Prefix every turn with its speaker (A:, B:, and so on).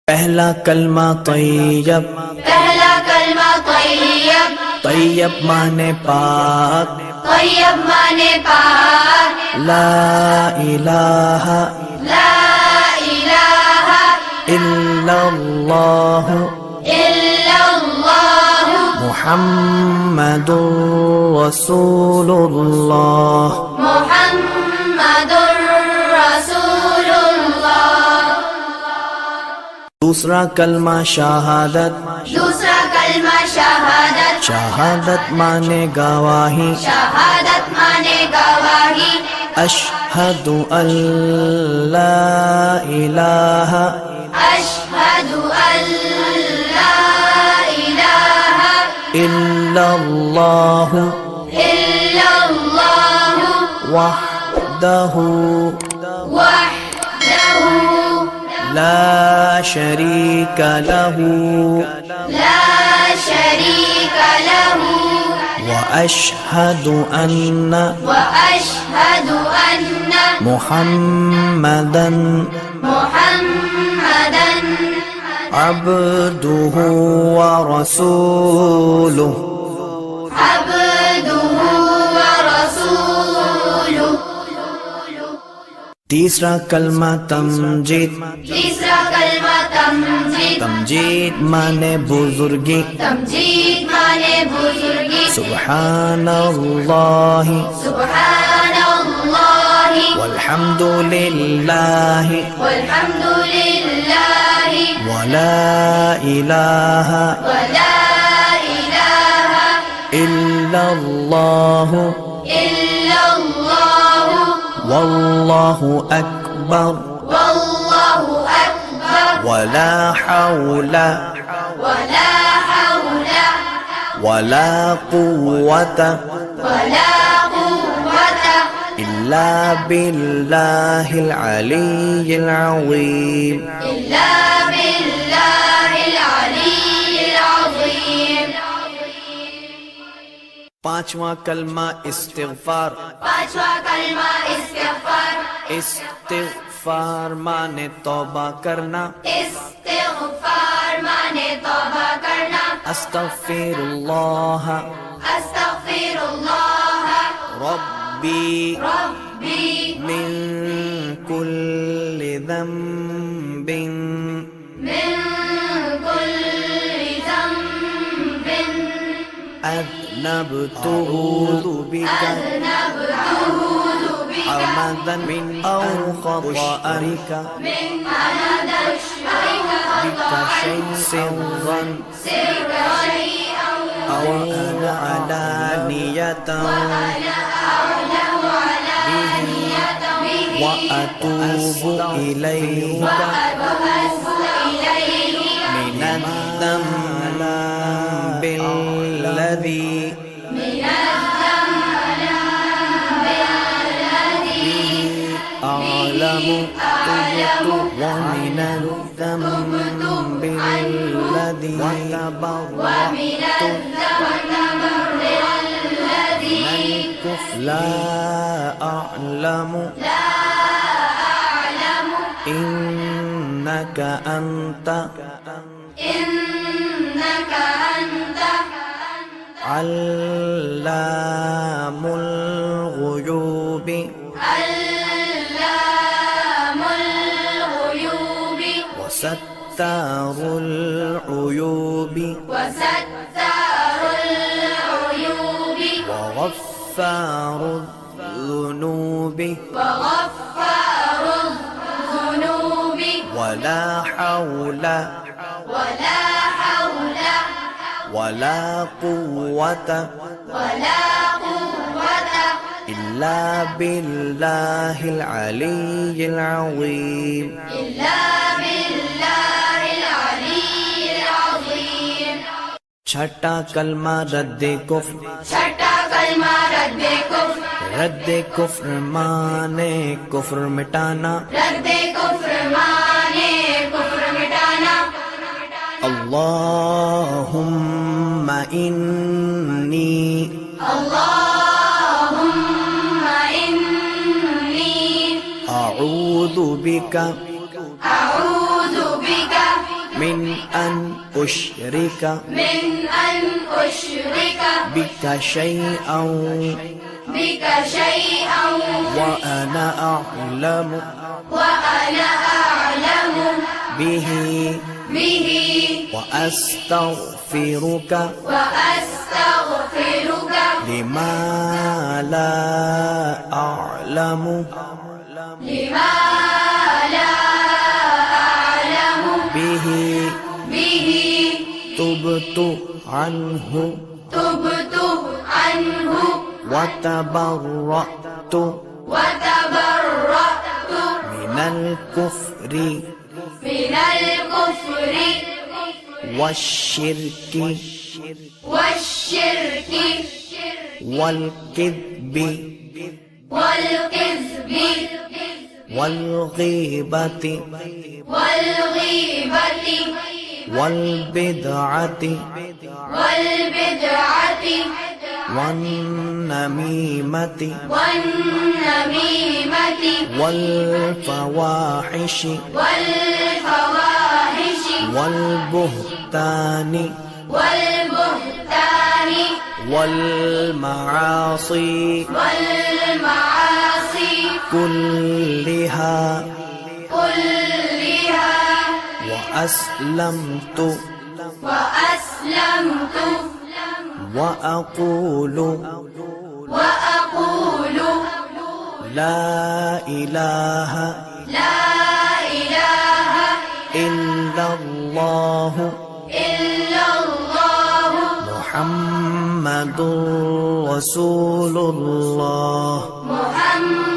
A: पहला कलमा तैयब,
B: पहला कलमा तैयब,
A: तैयब माने पाक,
B: तैयब माने पाक,
A: ला इलाहा
B: ला इलाहा
A: इल्लल्लाह
B: इल्लल्लाह
A: मुहम्मदुर रसूलुल्लाह।
B: मुहम्मदुर रसूलुल्लाह।
A: दूसरा कलमा शहादत,
B: दूसरा कलमा शहादत,
A: शहादत माने गवाही,
B: शहादत माने गवाही,
A: अशहदु अल्ला इलाहा
B: अशहदु अल्ला इलाहा
A: इल्लल्लाह
B: इल्लल्लाह
A: वहदहु
B: वहदहु
A: ला शरीक लहू
B: ला शरीक लहू
A: व अशहदु अन्ना
B: वअशहदु अन्न
A: मुहम्मदन
B: मुहम्मदन
A: अब्दुहु व रसूलुहु।
B: अब्दुहु व रसूलुहु।
A: तीसरा कलमा तमजीद,
B: तीसरा कलमा तमजीद,
A: तमजीद माने बुजुर्गी,
B: तमजीद माने बुजुर्गी,
A: सुब्हानल्लाहि
B: सुब्हानल्लाहि
A: वल्हम्दुलिल्लाहि
B: वल्हम्दुलिल्लाहि
A: वला इलाहा
B: वला इलाहा
A: इल्लल्लाहु
B: इल्लल्लाह
A: वल्लाहु अकबर
B: वल्लाहु अकबर
A: वला हौला
B: वला हौला
A: वला कुव्वता
B: वला कुव्वता
A: इल्ला बिल्लाहिल अलिय्यिल अज़ीम।
B: इल्ला बिल्लाहिल अलिय्यिल अज़ीम।
A: पांचवा कलमा इस्तिग़फ़ार,
B: पांचवा कलमा इस्तिग़फ़ार,
A: इस्तिग़फ़ार माने तौबा करना,
B: इस्तिग़फ़ार माने तौबा करना,
A: अस्तग़फ़िरुल्लाह
B: अस्तग़फ़िरुल्लाह
A: रब्बी
B: रब्बी
A: मिन कुल्लि ज़ंबिन
B: मिन कुल्लि ज़ंबिन
A: अज़नबतुहु बिका अमदन मिन औ ख़ताअरिका
B: मिन अमदन
A: बिका सिर्रन औ अलानियतन बिही व अतूबु इलैका मिनज़्ज़म्बिल्लज़ी अअलमु तुबतु व मिनज़्ज़म्बिल्लज़ी तबर्रअतु ला अअलमु इन्नका अन्ता
B: इन्नका अन्त
A: अल्लामुल गुयूबि
B: अल्लामुल गुयूबि
A: वसत्तारुल उयूबि
B: वसत्तारुल उयूबि
A: वगफ्फारुल ज़ुनूबि
B: वगफ्फारुल ज़ुनूबि
A: वला हौला
B: वला हौला
A: वला कुव्वता
B: वला कुव्वता
A: इल्ला बिल्लाहिल अलिय्यिल अज़ीम।
B: इल्ला बिल्लाहिल अलिय्यिल अज़ीम।
A: छठा कलमा रद्दे कुफ्र,
B: छठा कलमा रद्दे कुफ्र,
A: रद्दे कुफ्र माने कुफ्र मिटाना,
B: रद्दे कुफ्र माने कुफ्र मिटाना।
A: अल्लाहुम्मा इन्नी
B: अल्लाहुम्मा इन्नी
A: अऊज़ु बिका
B: अऊज़ु बिका
A: من أن أشرك
B: من أن أشرك
A: بك شيئا
B: بك شيئا
A: وأنا أعلم
B: وأنا أعلم
A: به
B: به
A: وأستغفرك
B: وأستغفرك
A: لما لا أعلم
B: لما لا أعلم
A: به
B: به
A: تبت عنه
B: تبت عنه
A: وتبرأت
B: وتبرأت
A: من الكفر
B: من الكفر
A: والشرك
B: والشرك
A: والكذب
B: والكذب
A: والغيبة
B: والغيبة
A: والبدعة
B: والبدعة
A: والنميمة
B: والنميمة
A: والفواحش
B: والفواحش
A: والبهتان
B: والبهتان
A: والمعاصي
B: والمعاصي
A: كلها
B: كلها
A: وأسلمت
B: وأسلمت
A: وأقول
B: وأقول
A: لا إله
B: لا إله
A: إلا الله
B: إلا الله
A: محمد رسول الله
B: محمد